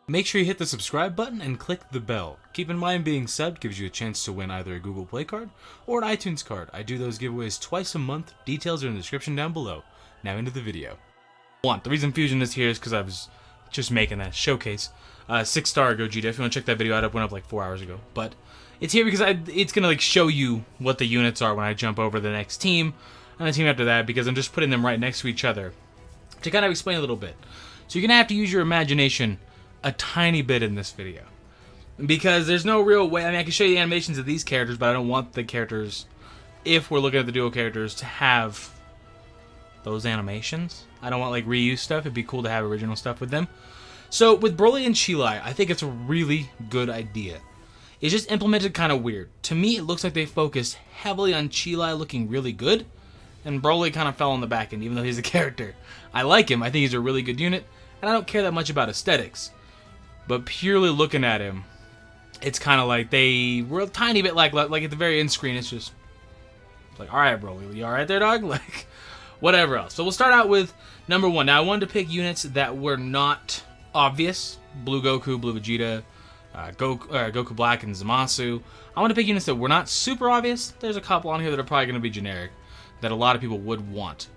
Make sure you hit the subscribe button and click the bell. Keep in mind being subbed gives you a chance to win either a Google Play card or an iTunes card. I do those giveaways twice a month. Details are in the description down below. Now into the video. The reason Fusion is here is because I was just making that showcase. 6-star Gogeta. If you want to check that video out, it went up like 4 hours ago. But it's here because it's going to like show you what the units are when I jump over the next team and the team after that, because I'm just putting them right next to each other to kind of explain a little bit. So you're going to have to use your imagination a tiny bit in this video, because there's no real way. I mean, I can show you the animations of these characters, but I don't want the characters, if we're looking at the duo characters, to have those animations. I don't want like reuse stuff. It'd be cool to have original stuff with them. So with Broly and Cheelai, I think it's a really good idea. It's just implemented kind of weird. To me, it looks like they focused heavily on Cheelai looking really good, and Broly kind of fell on the back end, even though he's a character. I like him. I think he's a really good unit, and I don't care that much about aesthetics. But purely looking at him, it's kind of like they were a tiny bit like at the very end screen. It's just like, all right, Broly, you all right there, dog? Like, whatever else. So we'll start out with number 1. Now, I wanted to pick units that were not obvious. Blue Goku, Blue Vegeta, Goku Black, and Zamasu. I want to pick units that were not super obvious. There's a couple on here that are probably going to be generic, that a lot of people would want.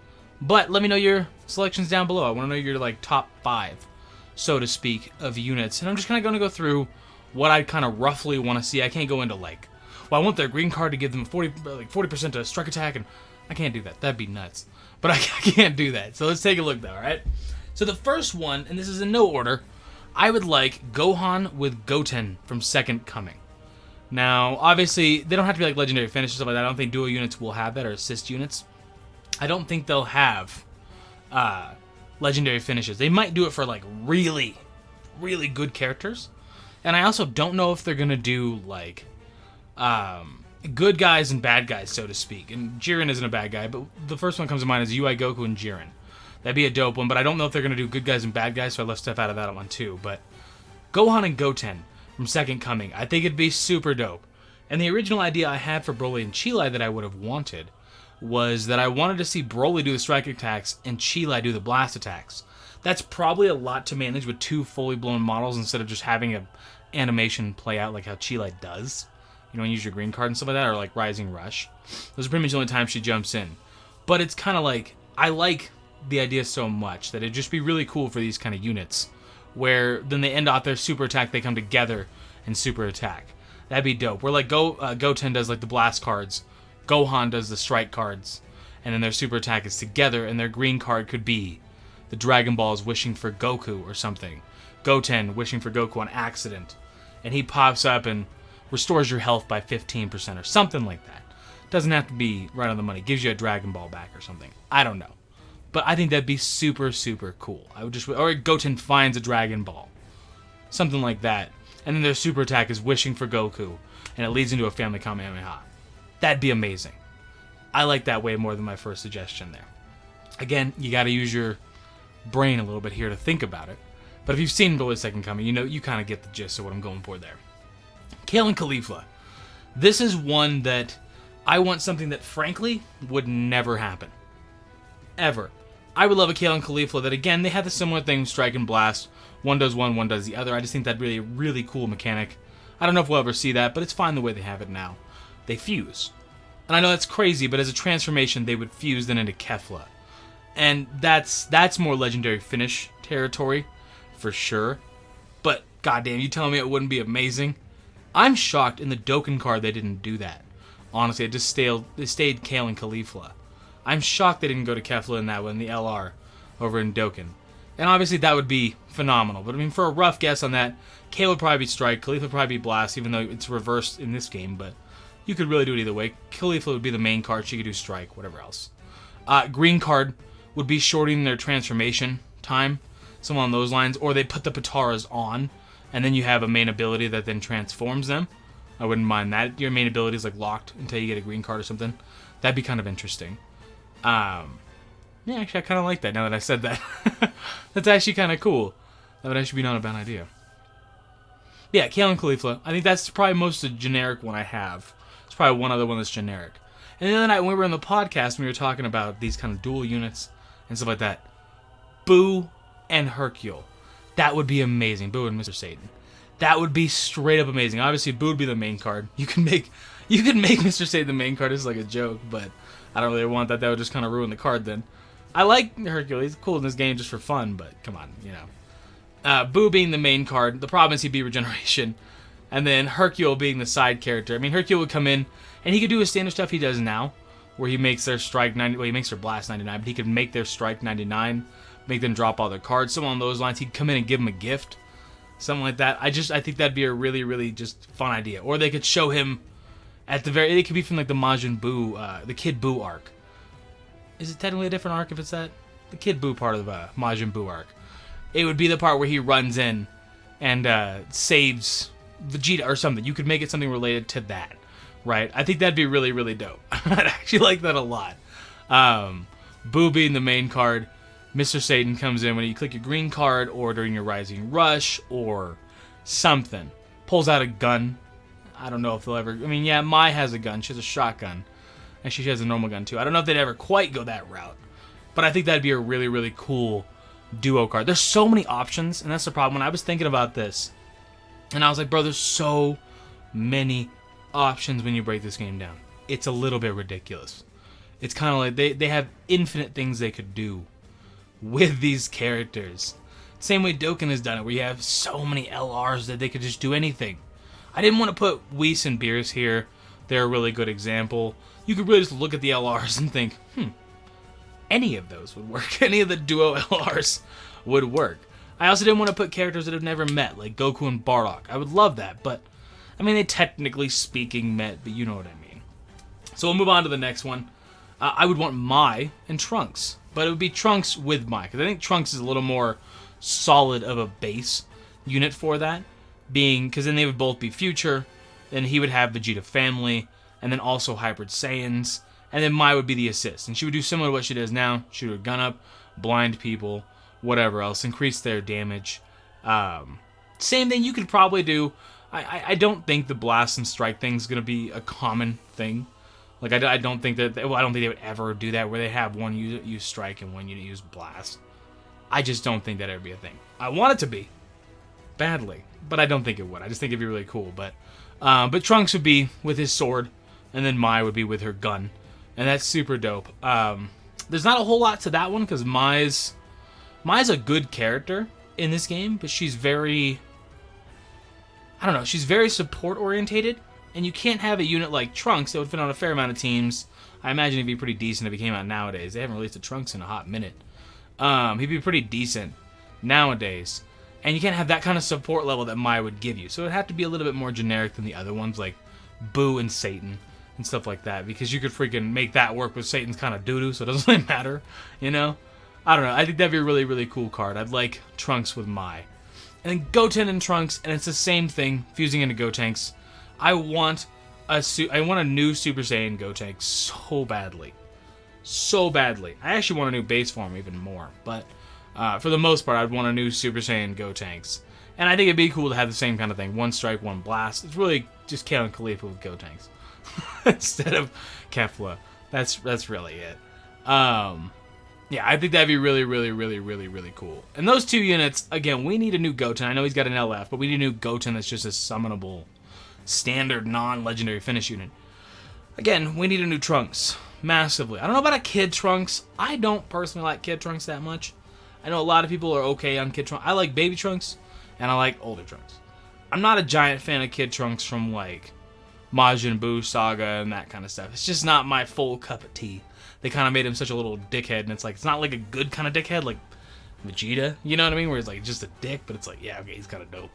But let me know your selections down below. I want to know your like top 5, so to speak, of units. And I'm just kind of going to go through what I kind of roughly want to see. I can't go into like, well, I want their green card to give them 40% to strike attack, and I can't do that. That'd be nuts. But I can't do that. So let's take a look though, alright? So the first one, and this is in no order, I would like Gohan with Goten from Second Coming. Now, obviously, they don't have to be like legendary finishes or stuff like that. I don't think dual units will have that, or assist units. I don't think they'll have legendary finishes. They might do it for like really, really good characters. And I also don't know if they're going to do like good guys and bad guys, so to speak. And Jiren isn't a bad guy, but the first one comes to mind is UI Goku and Jiren. That'd be a dope one, but I don't know if they're going to do good guys and bad guys, so I left stuff out of that one too. But Gohan and Goten from Second Coming, I think it'd be super dope. And the original idea I had for Broly and Cheelai that I would have wanted was that I wanted to see Broly do the strike attacks and Cheelai do the blast attacks. That's probably a lot to manage with 2 fully blown models instead of just having an animation play out like how Cheelai does. You know, when you use your green card and stuff like that, or like Rising Rush. Those are pretty much the only time she jumps in. But it's kind of like, I like the idea so much that it'd just be really cool for these kind of units, where then they end off their super attack, they come together and super attack. That'd be dope. Where like Goten does like the blast cards, Gohan does the strike cards, and then their super attack is together, and their green card could be the Dragon Balls wishing for Goku or something. Goten wishing for Goku on accident, and he pops up and restores your health by 15% or something like that. Doesn't have to be right on the money. Gives you a Dragon Ball back or something. I don't know. But I think that'd be super, super cool. I would just, or Goten finds a Dragon Ball. Something like that. And then their super attack is wishing for Goku, and it leads into a family Kamehameha. That'd be amazing. I like that way more than my first suggestion there. Again, you gotta use your brain a little bit here to think about it. But if you've seen Broly's Second Coming, you know, you kind of get the gist of what I'm going for there. Kale and Caulifla. This is one that I want something that, frankly, would never happen. Ever. I would love a Kale and Caulifla that, again, they have the similar thing, strike and blast. One does one does the other. I just think that'd be a really cool mechanic. I don't know if we'll ever see that, but it's fine the way they have it now. They fuse. And I know that's crazy, but as a transformation, they would fuse then into Kefla. And that's more legendary finish territory, for sure. But, goddamn, you telling me it wouldn't be amazing? I'm shocked in the Dokkan card they didn't do that. Honestly, it stayed Kale and Caulifla. I'm shocked they didn't go to Kefla in that one, the LR, over in Dokkan. And obviously that would be phenomenal. But I mean, for a rough guess on that, Kale would probably be Strike, Caulifla would probably be Blast, even though it's reversed in this game, but you could really do it either way. Caulifla would be the main card, she could do Strike, whatever else. Green card would be shortening their transformation time, something on those lines, or they put the Pataras on, and then you have a main ability that then transforms them. I wouldn't mind that. Your main ability is like locked until you get a green card or something. That'd be kind of interesting. Yeah, actually, I kind of like that now that I said that. That's actually kind of cool. That would actually be not a bad idea. Yeah, Kale and Caulifla. I think that's probably most the generic one I have. There's probably one other one that's generic. And the other night when we were in the podcast, we were talking about these kind of dual units and stuff like that. Buu and Hercule. That would be amazing. Buu and Mr. Satan. That would be straight up amazing. Obviously, Buu would be the main card. You can make Mr. Satan the main card. It's like a joke, but I don't really want that. That would just kind of ruin the card then. I like Hercule. He's cool in this game just for fun, but come on, you know. Buu being the main card. The problem is he'd be regeneration. And then Hercule being the side character. I mean, Hercule would come in, and he could do his standard stuff he does now, where he makes their strike 90. Well, he makes their blast 99, but he could make their strike 99, make them drop all their cards. Something along those lines. He'd come in and give them a gift. Something like that. I think that'd be a really, really just fun idea. Or they could show him at the very... It could be from like the Majin Buu, the Kid Buu arc. Is it technically a different arc if it's that? The Kid Buu part of the Majin Buu arc. It would be the part where he runs in and saves Vegeta or something. You could make it something related to that, right? I think that'd be really, really dope. I'd actually like that a lot. Buu being the main card. Mr. Satan comes in when you click your green card or during your Rising Rush or something. Pulls out a gun. I don't know if they'll ever... I mean, yeah, Mai has a gun. She has a shotgun. And she has a normal gun, too. I don't know if they'd ever quite go that route. But I think that'd be a really, really cool duo card. There's so many options, and that's the problem. When I was thinking about this, and I was like, bro, there's so many options when you break this game down. It's a little bit ridiculous. It's kind of like they have infinite things they could do with these characters. Same way Dokkan has done it, where you have so many LRs that they could just do anything. I didn't want to put Whis and Beerus here. They're a really good example. You could really just look at the LRs and think, any of those would work. Any of the duo LRs would work. I also didn't want to put characters that have never met, like Goku and Bardock. I would love that, but, I mean, they technically speaking met, but you know what I mean. So we'll move on to the next one. I would want Mai and Trunks. But it would be Trunks with Mai, because I think Trunks is a little more solid of a base unit for that. Because then they would both be future, then he would have Vegeta family, and then also Hybrid Saiyans, and then Mai would be the assist. And she would do similar to what she does now, shoot her gun up, blind people, whatever else, increase their damage. Same thing you could probably do. I don't think the blast and strike thing is going to be a common thing. Like, I don't think that... Well, I don't think they would ever do that, where they have one unit use strike and one unit use blast. I just don't think that'd ever be a thing. I want it to be. Badly. But I don't think it would. I just think it'd be really cool. But Trunks would be with his sword, and then Mai would be with her gun. And that's super dope. There's not a whole lot to that one, because Mai's a good character in this game, but she's very... I don't know. She's very support-orientated. And you can't have a unit like Trunks that would fit on a fair amount of teams. I imagine he'd be pretty decent if he came out nowadays. They haven't released a Trunks in a hot minute. He'd be pretty decent nowadays. And you can't have that kind of support level that Mai would give you. So it'd have to be a little bit more generic than the other ones, like Buu and Satan and stuff like that. Because you could freaking make that work with Satan's kind of doo-doo, so it doesn't really matter, you know? I don't know. I think that'd be a really, really cool card. I'd like Trunks with Mai. And then Goten and Trunks, and it's the same thing, fusing into Gotenks. I want a new Super Saiyan Gotenks so badly. So badly. I actually want a new base form even more. But for the most part, I'd want a new Super Saiyan Gotenks. And I think it'd be cool to have the same kind of thing. One strike, one blast. It's really just Kale and Caulifla with Gotenks. Instead of Kefla. That's really it. Yeah, I think that'd be really, really, really, really, really cool. And those two units, again, we need a new Goten. I know he's got an LF, but we need a new Goten that's just a summonable... standard non-legendary finish unit. Again, we need a new Trunks. Massively. I don't know about a Kid Trunks. I don't personally like Kid Trunks that much. I know a lot of people are okay on Kid Trunks. I like Baby Trunks, and I like older Trunks. I'm not a giant fan of Kid Trunks from, like, Majin Buu Saga and that kind of stuff. It's just not my full cup of tea. They kind of made him such a little dickhead, and it's like, it's not like a good kind of dickhead, like Vegeta, you know what I mean? Where he's like just a dick, but it's like, yeah, okay, he's kind of dope.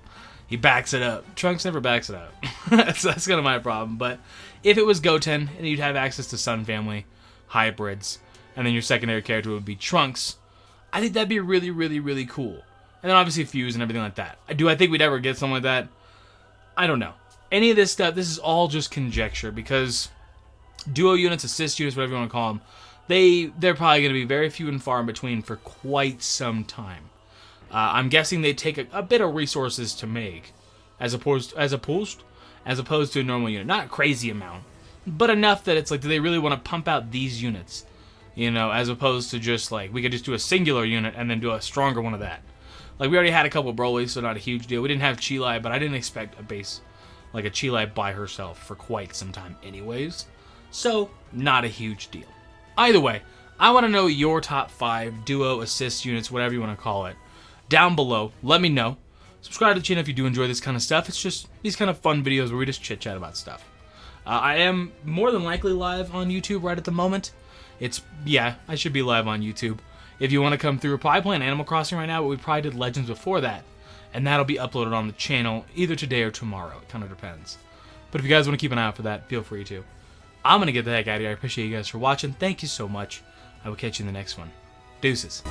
He backs it up. Trunks never backs it up. that's kind of my problem. But if it was Goten, and you'd have access to Sun Family, hybrids, and then your secondary character would be Trunks, I think that'd be really, really, really cool. And then obviously Fuse and everything like that. Do I think we'd ever get something like that? I don't know. Any of this stuff, this is all just conjecture, because duo units, assist units, whatever you want to call them, they're probably going to be very few and far in between for quite some time. I'm guessing they take a bit of resources to make, as opposed to a normal unit. Not a crazy amount, but enough that it's like, do they really want to pump out these units? You know, as opposed to just like, we could just do a singular unit and then do a stronger one of that. Like, we already had a couple Broly's, so not a huge deal. We didn't have Chilai, but I didn't expect a base, like a Chilai by herself for quite some time anyways. So, not a huge deal. Either way, I want to know your top 5 duo assist units, whatever you want to call it, down below. Let me know. Subscribe to the channel if you do enjoy this kind of stuff. It's just these kind of fun videos where we just chit-chat about stuff. I am more than likely live on YouTube right at the moment. Yeah, I should be live on YouTube. If you want to come through, we're probably playing Animal Crossing right now, but we probably did Legends before that. And that'll be uploaded on the channel either today or tomorrow. It kind of depends. But if you guys want to keep an eye out for that, feel free to. I'm going to get the heck out of here. I appreciate you guys for watching. Thank you so much. I will catch you in the next one. Deuces.